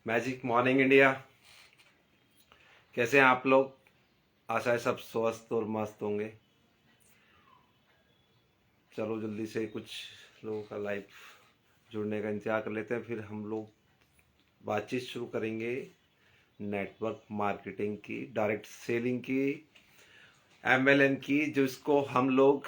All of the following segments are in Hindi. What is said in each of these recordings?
Magic morning India. कैसे हैं आप लोग? आशा है सब स्वस्थ और मस्त होंगे। चलो जल्दी से कुछ लोगों का लाइव जुड़ने का इंतजार कर लेते हैं, फिर हम लोग बातचीत शुरू करेंगे नेटवर्क मार्केटिंग की, डायरेक्ट सेलिंग की, एमएलएम की, जिसको हम लोग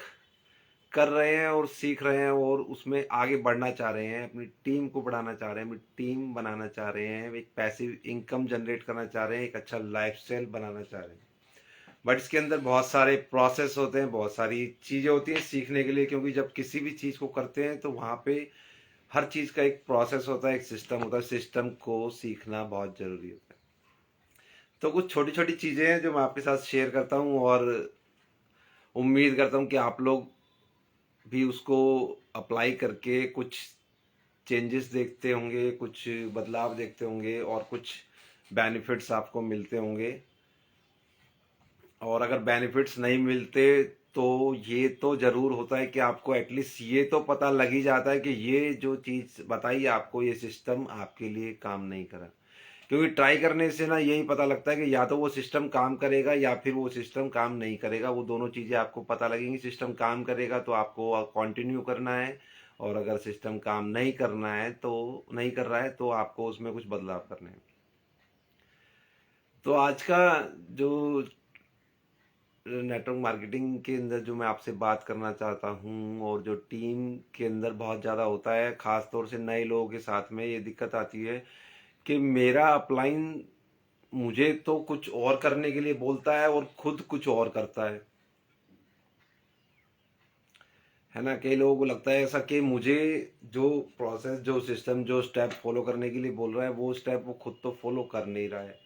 कर रहे हैं और सीख रहे हैं और उसमें आगे बढ़ना चाह रहे हैं, अपनी टीम को बढ़ाना चाह रहे हैं, अपनी टीम बनाना चाह रहे हैं, एक पैसिव इनकम जनरेट करना चाह रहे हैं, एक अच्छा लाइफस्टाइल बनाना चाह रहे हैं। बट इसके अंदर बहुत सारे प्रोसेस होते हैं, बहुत सारी चीज़ें होती हैं सीखने के लिए, क्योंकि जब किसी भी चीज़ को करते हैं तो वहाँ पे हर चीज़ का एक प्रोसेस होता है, एक सिस्टम होता है। सिस्टम को सीखना बहुत ज़रूरी होता है। तो कुछ छोटी छोटी चीज़ें हैं जो मैं आपके साथ शेयर करता हूँ और उम्मीद करता हूँ कि आप लोग भी उसको अप्लाई करके कुछ चेंजेस देखते होंगे, कुछ बदलाव देखते होंगे और कुछ बेनिफिट्स आपको मिलते होंगे। और अगर बेनिफिट्स नहीं मिलते तो ये तो ज़रूर होता है कि आपको एटलीस्ट ये तो पता लग ही जाता है कि ये जो चीज़ बताई आपको, ये सिस्टम आपके लिए काम नहीं करा। क्योंकि ट्राई करने से ना यही पता लगता है कि या तो वो सिस्टम काम करेगा या फिर वो सिस्टम काम नहीं करेगा। वो दोनों चीज़ें आपको पता लगेंगी। सिस्टम काम करेगा तो आपको कंटिन्यू करना है, और अगर सिस्टम काम नहीं करना है तो नहीं कर रहा है तो आपको उसमें कुछ बदलाव करने हैं। तो आज का जो नेटवर्क मार्केटिंग के अंदर जो मैं आपसे बात करना चाहता हूँ, और जो टीम के अंदर बहुत ज़्यादा होता है, ख़ास तौर से नए लोगों के साथ में ये दिक्कत आती है कि मेरा अपलाइन मुझे तो कुछ और करने के लिए बोलता है और खुद कुछ और करता है ना। कई लोगों को लगता है ऐसा कि मुझे जो प्रोसेस, जो सिस्टम, जो स्टेप फॉलो करने के लिए बोल रहा है, वो स्टेप वो खुद तो फॉलो कर नहीं रहा है।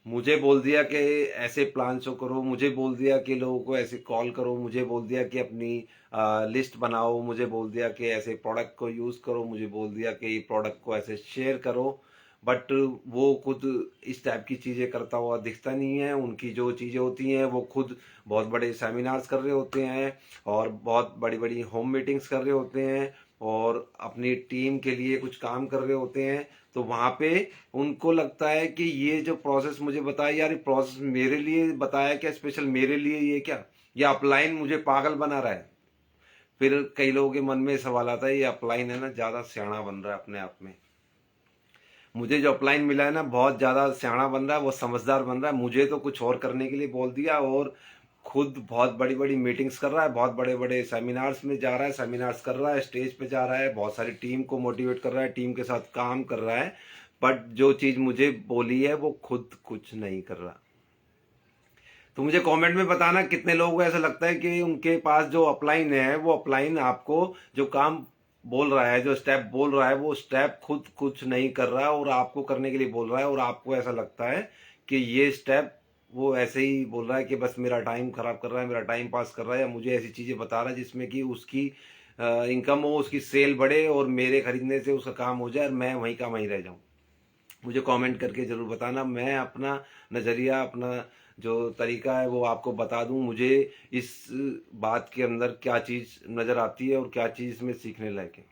मुझे बोल दिया कि ऐसे प्लान शो करो, मुझे बोल दिया कि लोगों को ऐसे कॉल करो, मुझे बोल दिया कि अपनी लिस्ट बनाओ, मुझे बोल दिया कि ऐसे प्रोडक्ट को यूज़ करो, मुझे बोल दिया कि ये प्रोडक्ट को ऐसे शेयर करो। बट वो खुद इस टाइप की चीज़ें करता हुआ दिखता नहीं है। उनकी जो चीज़ें होती हैं वो खुद बहुत बड़े सेमिनार्स कर रहे होते हैं और बहुत बड़ी बड़ी होम मीटिंग्स कर रहे होते हैं और अपनी टीम के लिए कुछ काम कर रहे होते हैं। तो वहाँ पे उनको लगता है कि ये जो प्रोसेस मुझे बताया, यार ये प्रोसेस मेरे लिए बताया क्या, स्पेशल मेरे लिए ये क्या, ये अपलाइन मुझे पागल बना रहा है। फिर कई लोगों के मन में सवाल आता है, ये अपलाइन है ना ज़्यादा सियाना बन रहा है अपने आप में। मुझे जो अपलाइन मिला है ना बहुत ज़्यादा सियाना बन रहा है, वो समझदार बन रहा है। मुझे तो कुछ और करने के लिए बोल दिया और खुद बहुत बड़ी बड़ी मीटिंग्स कर रहा है, बहुत बड़े बड़े सेमिनार्स में जा रहा है, सेमिनार्स कर रहा है, स्टेज पे जा रहा है, बहुत सारी टीम को मोटिवेट कर रहा है, टीम के साथ काम कर रहा है। बट जो चीज़ मुझे बोली है वो खुद कुछ नहीं कर रहा। तो मुझे कमेंट में बताना कितने लोगों को ऐसा लगता है कि उनके पास जो अपलाइन है, वो अपलाइन आपको जो काम बोल रहा है, जो स्टेप बोल रहा है, वो स्टेप खुद कुछ नहीं कर रहा और आपको करने के लिए बोल रहा है, और आपको ऐसा लगता है कि ये स्टेप वो ऐसे ही बोल रहा है कि बस मेरा टाइम खराब कर रहा है, मेरा टाइम पास कर रहा है, या मुझे ऐसी चीज़ें बता रहा है जिसमें कि उसकी इनकम हो, उसकी सेल बढ़े और मेरे खरीदने से उसका काम हो जाए और मैं वहीं का वहीं रह जाऊँ। मुझे कमेंट करके ज़रूर बताना। मैं अपना नज़रिया, अपना जो तरीका है वो आपको बता दूं, मुझे इस बात के अंदर क्या चीज़ नज़र आती है और क्या चीज़ इसमें सीखने लायक है।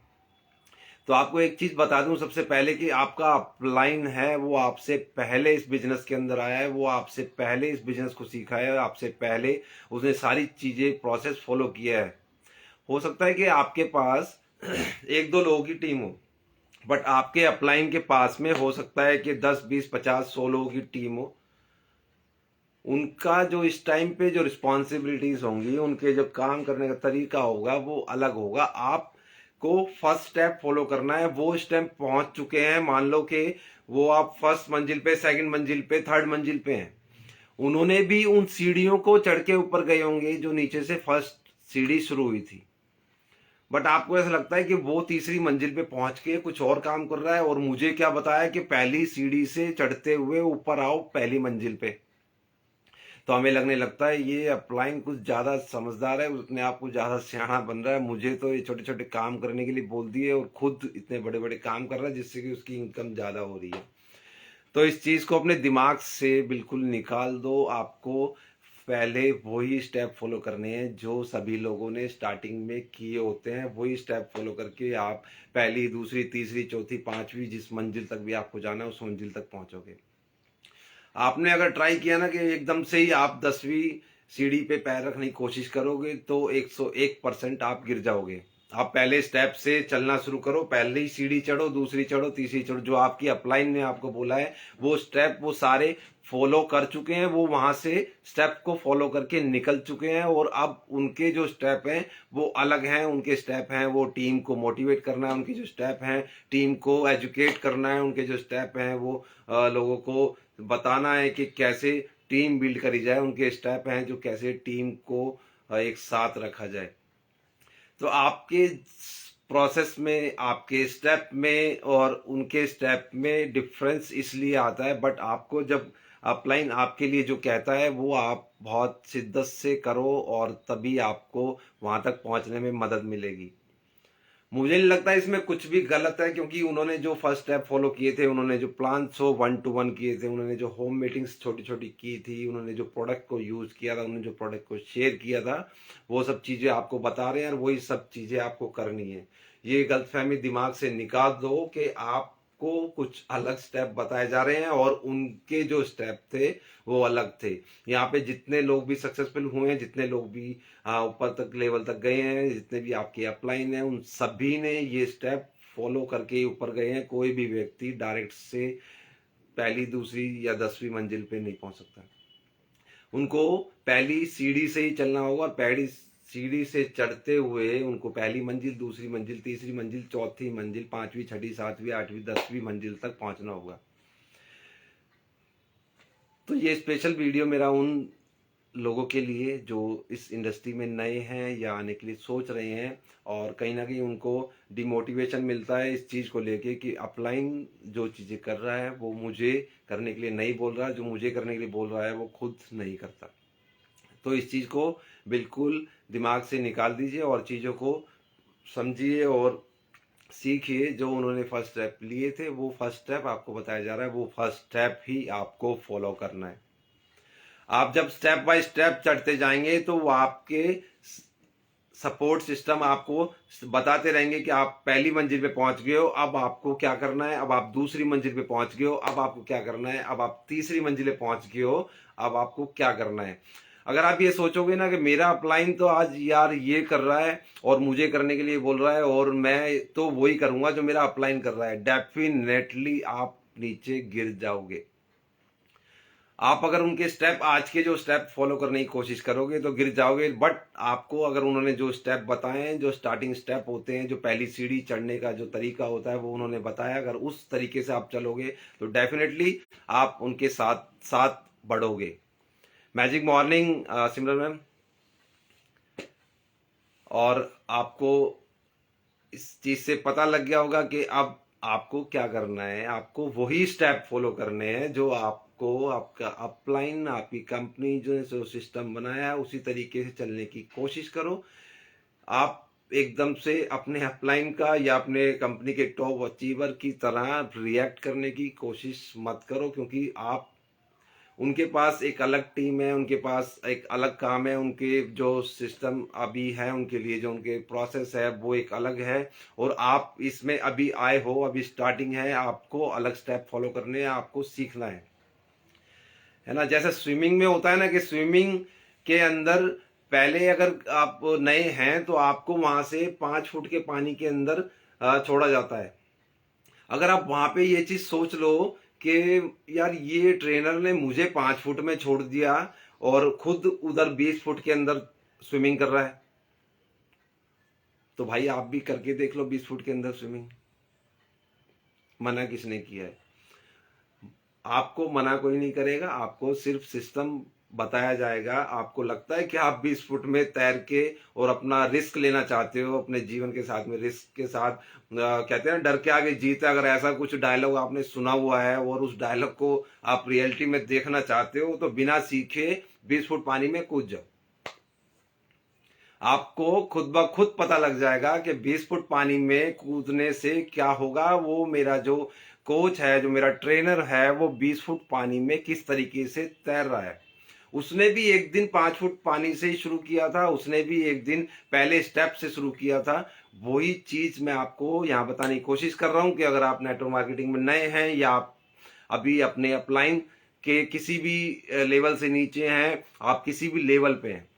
तो आपको एक चीज़ बता दूं सबसे पहले कि आपका अपलाइन है वो आपसे पहले इस बिजनेस के अंदर आया है, वो आपसे पहले इस बिजनेस को सीखा है, आपसे पहले उसने सारी चीज़ें प्रोसेस फॉलो किया है। हो सकता है कि आपके पास एक दो लोगों की टीम हो, बट आपके अपलाइन के पास में हो सकता है कि 10 20 50 100 लोगों की टीम हो। उनका जो इस टाइम पे जो रिस्पॉन्सिबिलिटीज होंगी, उनके जो काम करने का तरीका होगा वो अलग होगा। आपको फर्स्ट स्टेप फॉलो करना है। वो स्टेप पहुंच चुके हैं, मान लो कि वो आप फर्स्ट मंजिल पे, सेकंड मंजिल पे, थर्ड मंजिल पे हैं। उन्होंने भी उन सीढ़ियों को चढ़ के ऊपर गए होंगे जो नीचे से फर्स्ट सीढ़ी शुरू हुई थी। बट आपको ऐसा लगता है कि वो तीसरी मंजिल पे पहुंच के कुछ और काम कर रहा है, और मुझे क्या बताया कि पहली सीढ़ी से चढ़ते हुए ऊपर आओ पहली मंजिल पे। तो हमें लगने लगता है ये अपलाइन कुछ ज़्यादा समझदार है, उसने आपको ज़्यादा सियाना बन रहा है। मुझे तो ये छोटे छोटे काम करने के लिए बोल दिए और खुद इतने बड़े बड़े काम कर रहा है जिससे कि उसकी इनकम ज़्यादा हो रही है। तो इस चीज़ को अपने दिमाग से बिल्कुल निकाल दो। आपको पहले वही स्टेप फॉलो करने हैं जो सभी लोगों ने स्टार्टिंग में किए होते हैं। वही स्टेप फॉलो करके आप पहली, दूसरी, तीसरी, चौथी, पांचवी जिस मंजिल तक भी आपको जाना है उस मंजिल तक पहुंचोगे। आपने अगर ट्राई किया ना कि एकदम से ही आप 10वीं सीढ़ी पे पैर रखने की कोशिश करोगे तो 101% आप गिर जाओगे। आप पहले स्टेप से चलना शुरू करो, पहले ही सीढ़ी चढ़ो, दूसरी चढ़ो, तीसरी चढ़ो। जो आपकी अपलाइन ने आपको बोला है वो स्टेप वो सारे फॉलो कर चुके हैं, वो वहां से स्टेप को फॉलो करके निकल चुके हैं और अब उनके जो स्टेप हैं वो अलग हैं। उनके स्टेप हैं वो टीम को मोटिवेट करना है, उनके जो स्टेप हैं टीम को एजुकेट करना है, उनके जो स्टेप हैं वो लोगों को बताना है कि कैसे टीम बिल्ड करी जाए, उनके स्टेप हैं जो कैसे टीम को एक साथ रखा जाए। तो आपके प्रोसेस में, आपके स्टेप में और उनके स्टेप में डिफरेंस इसलिए आता है, बट आपको जब अपलाइन आपके लिए जो कहता है वो आप बहुत शिद्दत से करो और तभी आपको वहां तक पहुंचने में मदद मिलेगी। मुझे नहीं लगता इसमें कुछ भी गलत है, क्योंकि उन्होंने जो फर्स्ट स्टेप फॉलो किए थे, उन्होंने जो प्लान 1-to-1 किए थे, उन्होंने जो होम मीटिंग्स छोटी छोटी की थी, उन्होंने जो प्रोडक्ट को यूज किया था, उन्होंने जो प्रोडक्ट को शेयर किया था, वो सब चीजें आपको बता रहे हैं और वही सब चीजें आपको करनी है। ये गलतफहमी दिमाग से निकाल दो कि आपको कुछ अलग स्टेप बताए जा रहे हैं और उनके जो स्टेप थे वो अलग थे। यहाँ पे जितने लोग भी सक्सेसफुल हुए हैं, जितने लोग भी ऊपर तक लेवल तक गए हैं, जितने भी आपके अपलाइन हैं, उन सभी ने ये स्टेप फॉलो करके ही ऊपर गए हैं। कोई भी व्यक्ति डायरेक्ट से पहली, दूसरी या 10वीं मंजिल पे नहीं पहुंच सकता। उनको पहली सीढ़ी से ही चलना होगा और पहली सीढ़ी से चढ़ते हुए उनको पहली मंजिल, दूसरी मंजिल, तीसरी मंजिल, चौथी मंजिल, पांचवी, छठी, सातवीं, आठवीं, 10वीं मंजिल तक पहुंचना होगा। तो ये स्पेशल वीडियो मेरा उन लोगों के लिए जो इस इंडस्ट्री में नए हैं या आने के लिए सोच रहे हैं और कहीं ना कहीं उनको डिमोटिवेशन मिलता है इस चीज़ को लेके कि अपलाइन जो चीज़ें कर रहा है वो मुझे करने के लिए नहीं बोल रहा, जो मुझे करने के लिए बोल रहा है वो खुद नहीं करता। तो इस चीज़ को बिल्कुल दिमाग से निकाल दीजिए और चीज़ों को समझिए और सीखिए। जो उन्होंने फर्स्ट स्टेप लिए थे वो फर्स्ट स्टेप आपको बताया जा रहा है, वो फर्स्ट स्टेप ही आपको फॉलो करना है। आप जब स्टेप बाय स्टेप चढ़ते जाएंगे तो वो आपके सपोर्ट सिस्टम आपको बताते रहेंगे कि आप पहली मंजिल पे पहुंच गए हो, अब आपको क्या करना है। अब आप दूसरी मंजिल पे पहुंच गए हो, अब आपको क्या करना है। अब आप तीसरी मंजिल पे पहुंच गए हो, अब आपको क्या करना है। अगर आप ये सोचोगे ना कि मेरा अपलाइन तो आज यार ये कर रहा है और मुझे करने के लिए बोल रहा है और मैं तो वही करूंगा जो मेरा अपलाइन कर रहा है, डेफिनेटली आप नीचे गिर जाओगे। आप अगर उनके स्टेप, आज के जो स्टेप फॉलो करने की कोशिश करोगे तो गिर जाओगे। बट आपको अगर उन्होंने जो स्टेप बताए हैं, जो स्टार्टिंग स्टेप होते हैं, जो पहली सीढ़ी चढ़ने का जो तरीका होता है वो उन्होंने बताया, अगर उस तरीके से आप चलोगे तो डेफिनेटली आप उनके साथ साथ बढ़ोगे। मैजिक मॉर्निंग सिमरन मैम। और आपको इस चीज से पता लग गया होगा कि अब आपको क्या करना है। आपको वही स्टेप फॉलो करने हैं जो आपको आपका अपलाइन, आपकी कंपनी जो सिस्टम बनाया है उसी तरीके से चलने की कोशिश करो। आप एकदम से अपने अपलाइन का या अपने कंपनी के टॉप अचीवर की तरह रिएक्ट करने की कोशिश मत करो, क्योंकि आप उनके पास एक अलग टीम है, उनके पास एक अलग काम है, उनके जो सिस्टम अभी है उनके लिए जो उनके प्रोसेस है वो एक अलग है और आप इसमें अभी आए हो, अभी स्टार्टिंग है, आपको अलग स्टेप फॉलो करने हैं, आपको सीखना है ना। जैसे स्विमिंग में होता है ना कि स्विमिंग के अंदर पहले अगर आप नए हैं तो आपको वहां से 5 फुट के पानी के अंदर छोड़ा जाता है। अगर आप वहां पे ये चीज सोच लो कि यार ये ट्रेनर ने मुझे 5 फुट में छोड़ दिया और खुद उधर 20 फुट के अंदर स्विमिंग कर रहा है, तो भाई आप भी करके देख लो 20 फुट के अंदर स्विमिंग। मना किसने किया है? आपको मना कोई नहीं करेगा, आपको सिर्फ सिस्टम बताया जाएगा। आपको लगता है कि आप 20 फुट में तैर के और अपना रिस्क लेना चाहते हो, अपने जीवन के साथ में रिस्क के साथ कहते हैं ना डर के आगे जीत है। अगर ऐसा कुछ डायलॉग आपने सुना हुआ है और उस डायलॉग को आप रियलिटी में देखना चाहते हो तो बिना सीखे 20 फुट पानी में कूद जाओ। आपको खुद ब खुद पता लग जाएगा कि 20 फुट पानी में कूदने से क्या होगा। वो मेरा जो कोच है, जो मेरा ट्रेनर है, वो 20 फुट पानी में किस तरीके से तैर रहा है। उसने भी एक दिन 5 फुट पानी से ही शुरू किया था, उसने भी एक दिन पहले स्टेप से शुरू किया था। वही चीज मैं आपको यहाँ बताने की कोशिश कर रहा हूँ कि अगर आप नेटवर्क मार्केटिंग में नए हैं या आप अभी अपने अपलाइन के किसी भी लेवल से नीचे हैं, आप किसी भी लेवल पे हैं,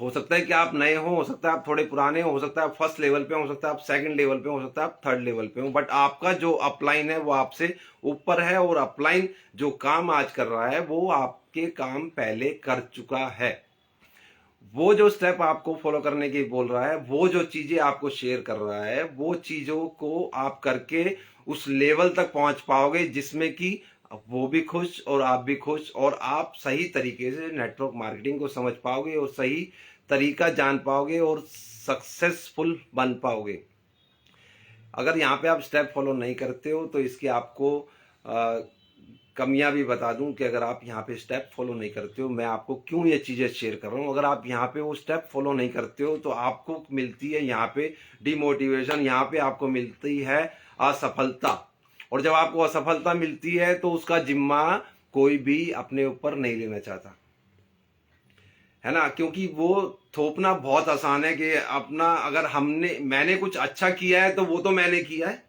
हो सकता है कि आप नए हो सकता है आप थोड़े पुराने हो सकता है आप फर्स्ट लेवल पे हो सकता है आप सेकंड लेवल पे हो सकता है आप थर्ड लेवल पे हो, बट आपका जो अपलाइन है वो आपसे ऊपर है, और अपलाइन जो काम आज कर रहा है वो आपके काम पहले कर चुका है। वो जो स्टेप आपको फॉलो करने की बोल रहा है, वो जो चीजें आपको शेयर कर रहा है, वो चीजों को आप करके उस लेवल तक पहुंच पाओगे जिसमें कि वो भी खुश और आप भी खुश, और आप सही तरीके से नेटवर्क मार्केटिंग को समझ पाओगे और सही तरीका जान पाओगे और सक्सेसफुल बन पाओगे। अगर यहाँ पे आप स्टेप फॉलो नहीं करते हो तो इसकी आपको कमियां भी बता दूं कि अगर आप यहाँ पे स्टेप फॉलो नहीं करते हो, मैं आपको क्यों ये चीजें शेयर कर रहा हूँ। अगर आप यहाँ पे वो स्टेप फॉलो नहीं करते हो तो आपको मिलती है यहाँ पे डिमोटिवेशन, यहाँ पे आपको मिलती है असफलता, और जब आपको असफलता मिलती है तो उसका जिम्मा कोई भी अपने ऊपर नहीं लेना चाहता, है ना, क्योंकि वो थोपना बहुत आसान है कि अपना अगर मैंने कुछ अच्छा किया है तो वो तो मैंने किया है,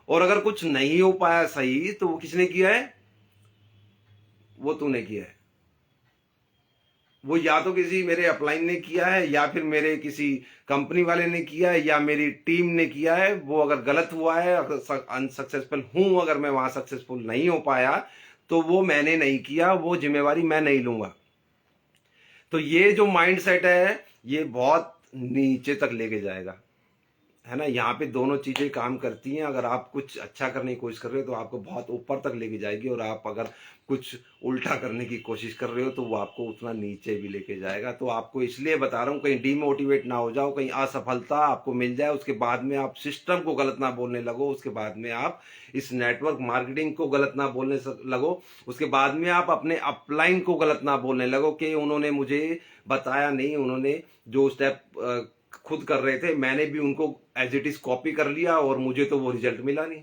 और अगर कुछ नहीं हो पाया सही तो वो किसने किया है, वो तूने किया है। वो या तो किसी मेरे अपलाइन ने किया है, या फिर मेरे किसी कंपनी वाले ने किया है, या मेरी टीम ने किया है। वो अगर गलत हुआ है, अगर अनसक्सेसफुल हूं, अगर मैं वहां सक्सेसफुल नहीं हो पाया तो वो मैंने नहीं किया, वो जिम्मेवारी मैं नहीं लूंगा। तो ये जो माइंड सेट है ये बहुत नीचे तक लेके जाएगा, है ना। यहाँ पे दोनों चीजें काम करती हैं। अगर आप कुछ अच्छा करने की कोशिश कर रहे हो तो आपको बहुत ऊपर तक लेके जाएगी, और आप अगर कुछ उल्टा करने की कोशिश कर रहे हो तो वो आपको उतना नीचे भी लेके जाएगा। तो आपको इसलिए बता रहा हूँ, कहीं डीमोटिवेट ना हो जाओ, कहीं असफलता आपको मिल जाए उसके बाद में आप सिस्टम को गलत ना बोलने लगो, उसके बाद में आप इस नेटवर्क मार्केटिंग को गलत ना बोलने लगो, उसके बाद में आप अपने अपलाइन को गलत ना बोलने लगो कि उन्होंने मुझे बताया नहीं, उन्होंने जो स्टेप खुद कर रहे थे मैंने भी उनको एज इट इज कॉपी कर लिया और मुझे तो वो रिजल्ट मिला नहीं।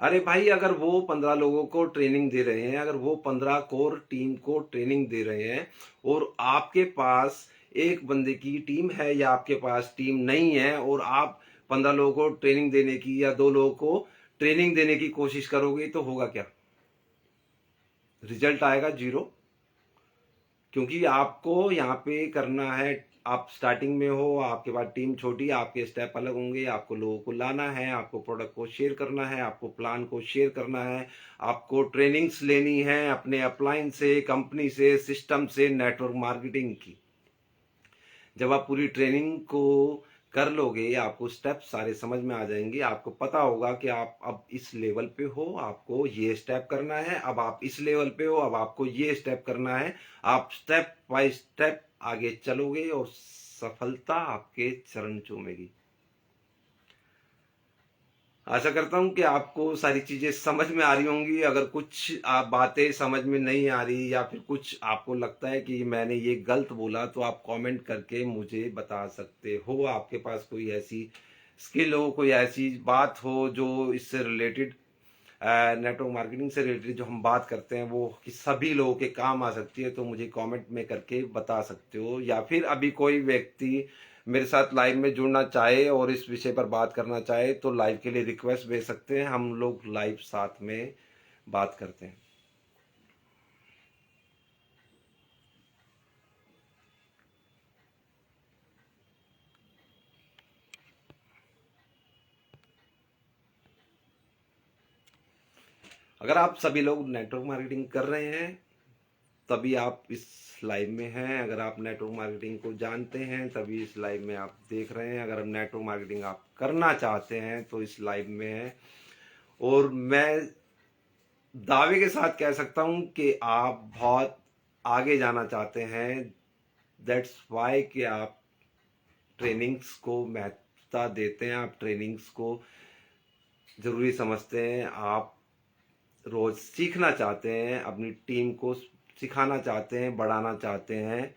अरे भाई, अगर वो 15 लोगों को ट्रेनिंग दे रहे हैं, अगर वो 15 कोर टीम को ट्रेनिंग दे रहे हैं, और आपके पास एक बंदे की टीम है या आपके पास टीम नहीं है, और आप 15 लोगों को ट्रेनिंग देने की या 2 लोगों को ट्रेनिंग देने की कोशिश करोगे तो होगा क्या, रिजल्ट आएगा जीरो। क्योंकि आपको यहाँ पे करना है, आप स्टार्टिंग में हो, आपके पास टीम छोटी, आपके स्टेप अलग होंगे, आपको लोगों को लाना है, आपको प्रोडक्ट को शेयर करना है, आपको प्लान को शेयर करना है, आपको ट्रेनिंग्स लेनी है अपने अपलाइन से, कंपनी से, सिस्टम से, नेटवर्क मार्केटिंग की। जब आप पूरी ट्रेनिंग को कर लोगे, आपको स्टेप सारे समझ में आ जाएंगे, आपको पता होगा कि आप अब इस लेवल पे हो, आपको ये स्टेप करना है, अब आप इस लेवल पे हो, अब आपको ये स्टेप करना है। आप स्टेप बाय स्टेप आगे चलोगे और सफलता आपके चरण चूमेगी। आशा करता हूं कि आपको सारी चीजें समझ में आ रही होंगी। अगर कुछ आप बातें समझ में नहीं आ रही या फिर कुछ आपको लगता है कि मैंने ये गलत बोला तो आप कमेंट करके मुझे बता सकते हो। आपके पास कोई ऐसी स्किल हो, कोई ऐसी बात हो जो इससे रिलेटेड, नेटवर्क मार्केटिंग से रिलेटेड जो हम बात करते हैं वो कि सभी लोगों के काम आ सकती है, तो मुझे कमेंट में करके बता सकते हो। या फिर अभी कोई व्यक्ति मेरे साथ लाइव में जुड़ना चाहे और इस विषय पर बात करना चाहे तो लाइव के लिए रिक्वेस्ट भेज सकते हैं, हम लोग लाइव साथ में बात करते हैं। अगर आप सभी लोग नेटवर्क मार्केटिंग कर रहे हैं तभी आप इस लाइव में हैं। अगर आप नेटवर्क मार्केटिंग को जानते हैं तभी इस लाइव में आप देख रहे हैं। अगर नेटवर्क मार्केटिंग आप करना चाहते हैं तो इस लाइव में हैं। और मैं दावे के साथ कह सकता हूं कि आप बहुत आगे जाना चाहते हैं। दैट्स वाई कि आप ट्रेनिंग्स को महत्वता देते हैं, आप ट्रेनिंग्स को जरूरी समझते हैं, आप रोज सीखना चाहते हैं, अपनी टीम को सिखाना चाहते हैं, बढ़ाना चाहते हैं।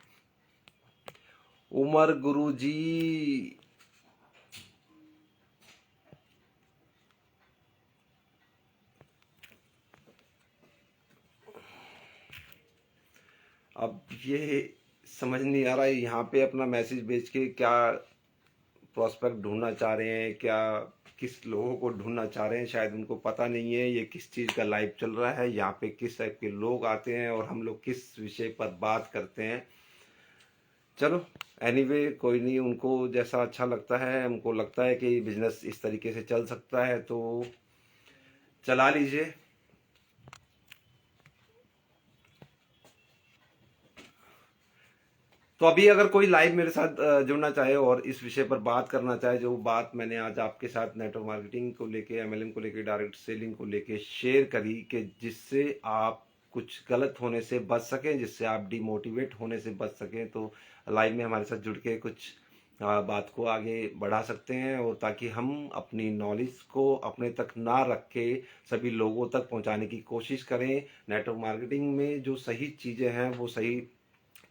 उमर गुरुजी, अब ये समझ नहीं आ रहा है यहाँ पे अपना मैसेज भेज के क्या प्रोस्पेक्ट ढूंढना चाह रहे हैं, क्या किस लोगों को ढूंढना चाह रहे हैं, शायद उनको पता नहीं है ये किस चीज़ का लाइव चल रहा है, यहाँ पे किस टाइप के लोग आते हैं और हम लोग किस विषय पर बात करते हैं। चलो एनीवे कोई नहीं, उनको जैसा अच्छा लगता है, हमको लगता है कि बिजनेस इस तरीके से चल सकता है तो चला लीजिए। तो अभी अगर कोई लाइव मेरे साथ जुड़ना चाहे और इस विषय पर बात करना चाहे, जो बात मैंने आज आपके साथ नेटवर्क मार्केटिंग को लेके, एमएलएम को लेके, डायरेक्ट सेलिंग को लेके शेयर करी, कि जिससे आप कुछ गलत होने से बच सकें, जिससे आप डिमोटिवेट होने से बच सकें, तो लाइव में हमारे साथ जुड़ के कुछ बात को आगे बढ़ा सकते हैं, और ताकि हम अपनी नॉलेज को अपने तक ना रख के सभी लोगों तक पहुंचाने की कोशिश करें। नेटवर्क मार्केटिंग में जो सही चीज़ें हैं वो सही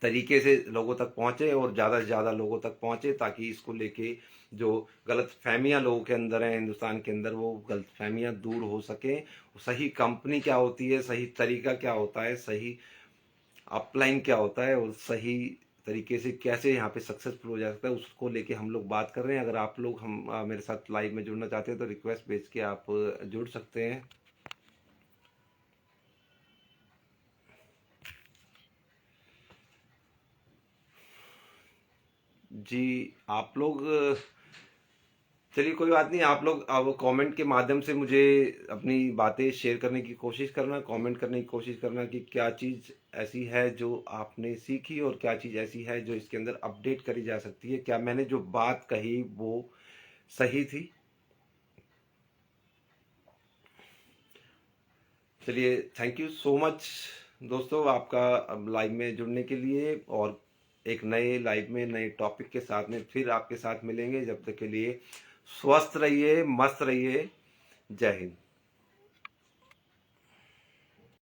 तरीके से लोगों तक पहुंचे और ज़्यादा से ज़्यादा लोगों तक पहुंचे, ताकि इसको लेके जो गलत फहमियाँ लोगों के अंदर हैं हिंदुस्तान के अंदर, वो गलत फहमियाँ दूर हो सकें। सही कंपनी क्या होती है, सही तरीका क्या होता है, सही अपलाइन क्या होता है, और सही तरीके से कैसे यहाँ पे सक्सेसफुल हो जा सकता है, उसको लेके हम लोग बात कर रहे हैं। अगर आप लोग हम मेरे साथ लाइव में जुड़ना चाहते हैं तो रिक्वेस्ट भेज के आप जुड़ सकते हैं। जी आप लोग, चलिए कोई बात नहीं, आप लोग अब कमेंट के माध्यम से मुझे अपनी बातें शेयर करने की कोशिश करना, कमेंट करने की कोशिश करना कि क्या चीज़ ऐसी है जो आपने सीखी और क्या चीज़ ऐसी है जो इसके अंदर अपडेट करी जा सकती है, क्या मैंने जो बात कही वो सही थी। चलिए थैंक यू सो मच दोस्तों, आपका अब लाइव में जुड़ने के लिए, और एक नए लाइव में नए टॉपिक के साथ में फिर आपके साथ मिलेंगे। जब तक के लिए स्वस्थ रहिए, मस्त रहिए। जय हिंद।